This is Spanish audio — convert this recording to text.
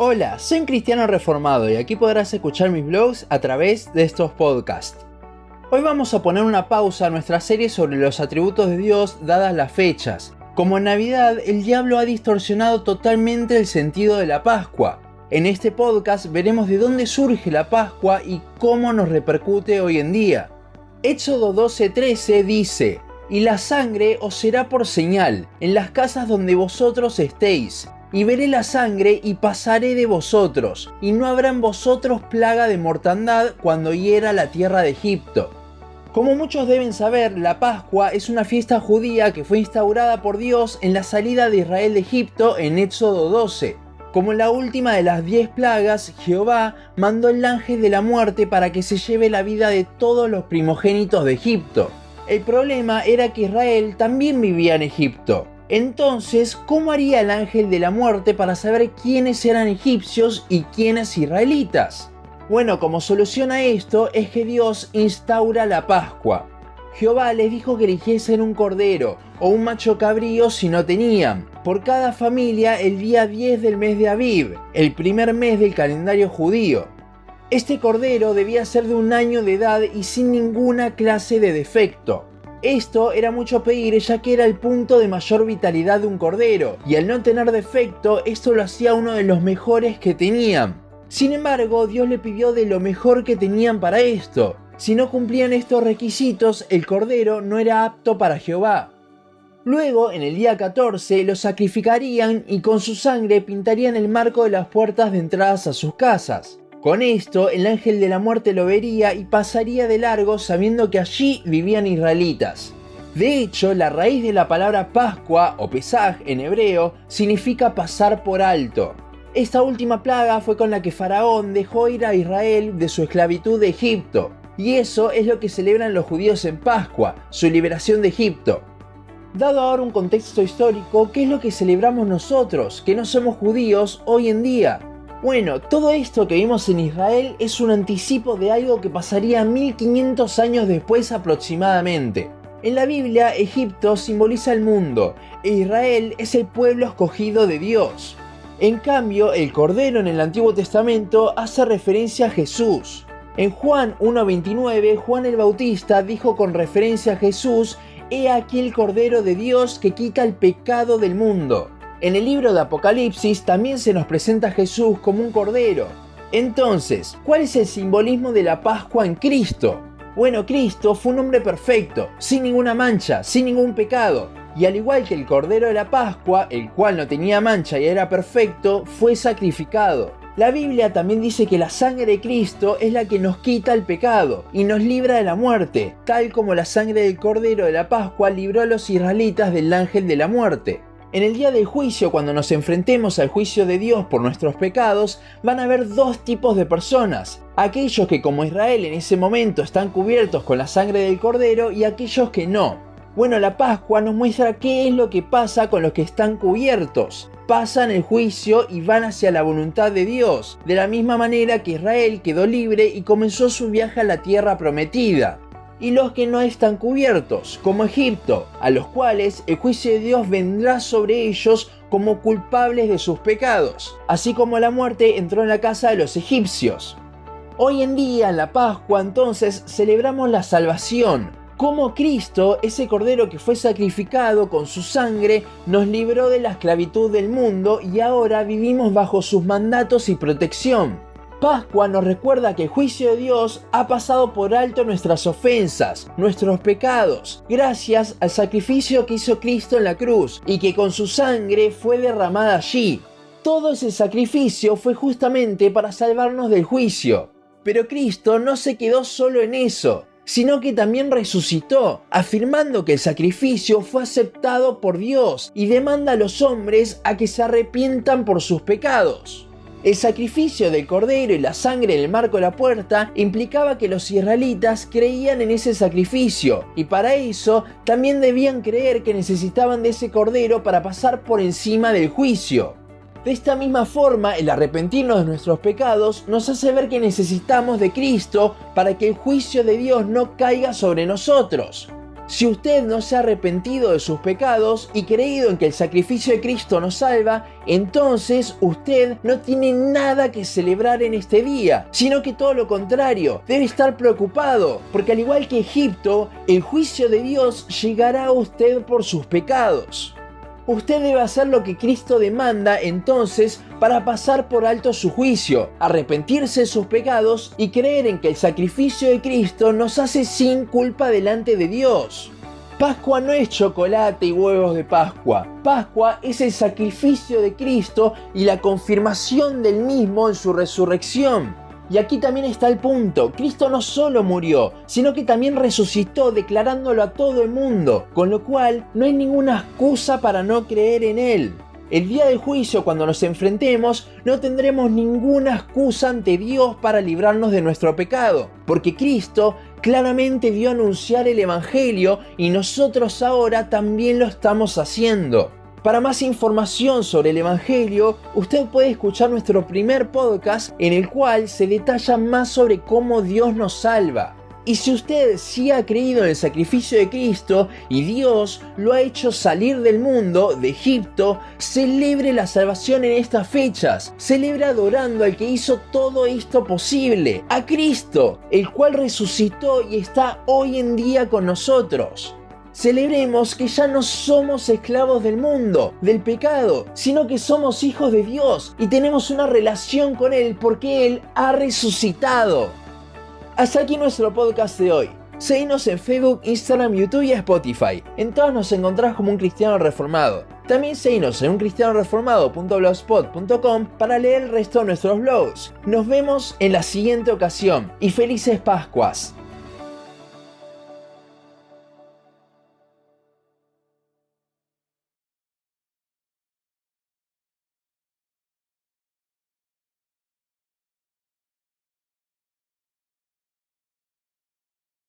Hola, soy un cristiano reformado y aquí podrás escuchar mis vlogs a través de estos podcasts. Hoy vamos a poner una pausa a nuestra serie sobre los atributos de Dios dadas las fechas. Como en Navidad, el diablo ha distorsionado totalmente el sentido de la Pascua. En este podcast veremos de dónde surge la Pascua y cómo nos repercute hoy en día. Éxodo 12:13 dice: «Y la sangre os será por señal en las casas donde vosotros estéis. Y veré la sangre y pasaré de vosotros, y no habrá en vosotros plaga de mortandad cuando hiera la tierra de Egipto». Como muchos deben saber, la Pascua es una fiesta judía que fue instaurada por Dios en la salida de Israel de Egipto en Éxodo 12. Como la última de las 10 plagas, Jehová mandó el ángel de la muerte para que se lleve la vida de todos los primogénitos de Egipto. El problema era que Israel también vivía en Egipto. Entonces, ¿cómo haría el ángel de la muerte para saber quiénes eran egipcios y quiénes israelitas? Bueno, como solución a esto es que Dios instaura la Pascua. Jehová les dijo que eligiesen un cordero o un macho cabrío si no tenían, por cada familia el día 10 del mes de Aviv, el primer mes del calendario judío. Este cordero debía ser de 1 año de edad y sin ninguna clase de defecto. Esto era mucho pedir, ya que era el punto de mayor vitalidad de un cordero, y al no tener defecto, esto lo hacía uno de los mejores que tenían. Sin embargo, Dios le pidió de lo mejor que tenían para esto. Si no cumplían estos requisitos, el cordero no era apto para Jehová. Luego, en el día 14, lo sacrificarían y con su sangre pintarían el marco de las puertas de entradas a sus casas. Con esto, el ángel de la muerte lo vería y pasaría de largo sabiendo que allí vivían israelitas. De hecho, la raíz de la palabra Pascua o Pesaj en hebreo significa pasar por alto. Esta última plaga fue con la que Faraón dejó ir a Israel de su esclavitud de Egipto. Y eso es lo que celebran los judíos en Pascua, su liberación de Egipto. Dado ahora un contexto histórico, ¿qué es lo que celebramos nosotros, que no somos judíos, hoy en día? Bueno, todo esto que vimos en Israel es un anticipo de algo que pasaría 1500 años después aproximadamente. En la Biblia, Egipto simboliza el mundo e Israel es el pueblo escogido de Dios. En cambio, el Cordero en el Antiguo Testamento hace referencia a Jesús. En Juan 1:29, Juan el Bautista dijo con referencia a Jesús: «He aquí el Cordero de Dios que quita el pecado del mundo». En el libro de Apocalipsis también se nos presenta a Jesús como un cordero. Entonces, ¿cuál es el simbolismo de la Pascua en Cristo? Bueno, Cristo fue un hombre perfecto, sin ninguna mancha, sin ningún pecado. Y al igual que el cordero de la Pascua, el cual no tenía mancha y era perfecto, fue sacrificado. La Biblia también dice que la sangre de Cristo es la que nos quita el pecado y nos libra de la muerte, tal como la sangre del cordero de la Pascua libró a los israelitas del ángel de la muerte. En el día del juicio, cuando nos enfrentemos al juicio de Dios por nuestros pecados, van a haber 2 tipos de personas. Aquellos que, como Israel en ese momento, están cubiertos con la sangre del cordero y aquellos que no. Bueno, la Pascua nos muestra qué es lo que pasa con los que están cubiertos. Pasan el juicio y van hacia la voluntad de Dios, de la misma manera que Israel quedó libre y comenzó su viaje a la tierra prometida. Y los que no están cubiertos, como Egipto, a los cuales el juicio de Dios vendrá sobre ellos como culpables de sus pecados, así como la muerte entró en la casa de los egipcios. Hoy en día, en la Pascua, entonces, celebramos la salvación, como Cristo, ese cordero que fue sacrificado con su sangre, nos libró de la esclavitud del mundo y ahora vivimos bajo sus mandatos y protección. Pascua nos recuerda que el juicio de Dios ha pasado por alto nuestras ofensas, nuestros pecados, gracias al sacrificio que hizo Cristo en la cruz y que con su sangre fue derramada allí. Todo ese sacrificio fue justamente para salvarnos del juicio. Pero Cristo no se quedó solo en eso, sino que también resucitó, afirmando que el sacrificio fue aceptado por Dios y demanda a los hombres a que se arrepientan por sus pecados. El sacrificio del cordero y la sangre en el marco de la puerta implicaba que los israelitas creían en ese sacrificio y para eso también debían creer que necesitaban de ese cordero para pasar por encima del juicio. De esta misma forma, el arrepentirnos de nuestros pecados nos hace ver que necesitamos de Cristo para que el juicio de Dios no caiga sobre nosotros. Si usted no se ha arrepentido de sus pecados y creído en que el sacrificio de Cristo nos salva, entonces usted no tiene nada que celebrar en este día, sino que todo lo contrario, debe estar preocupado, porque al igual que Egipto, el juicio de Dios llegará a usted por sus pecados. Usted debe hacer lo que Cristo demanda entonces para pasar por alto su juicio, arrepentirse de sus pecados y creer en que el sacrificio de Cristo nos hace sin culpa delante de Dios. Pascua no es chocolate y huevos de Pascua. Pascua es el sacrificio de Cristo y la confirmación del mismo en su resurrección. Y aquí también está el punto, Cristo no solo murió, sino que también resucitó declarándolo a todo el mundo, con lo cual no hay ninguna excusa para no creer en Él. El día del juicio, cuando nos enfrentemos, no tendremos ninguna excusa ante Dios para librarnos de nuestro pecado, porque Cristo claramente dio a anunciar el Evangelio y nosotros ahora también lo estamos haciendo. Para más información sobre el Evangelio, usted puede escuchar nuestro primer podcast en el cual se detalla más sobre cómo Dios nos salva. Y si usted sí ha creído en el sacrificio de Cristo y Dios lo ha hecho salir del mundo, de Egipto, celebre la salvación en estas fechas. Celebre adorando al que hizo todo esto posible, a Cristo, el cual resucitó y está hoy en día con nosotros. Celebremos que ya no somos esclavos del mundo, del pecado, sino que somos hijos de Dios y tenemos una relación con Él porque Él ha resucitado. Hasta aquí nuestro podcast de hoy. Seguinos en Facebook, Instagram, YouTube y Spotify. En todas nos encontrás como Un Cristiano Reformado. También seguinos en uncristianoreformado.blogspot.com para leer el resto de nuestros blogs. Nos vemos en la siguiente ocasión y felices Pascuas.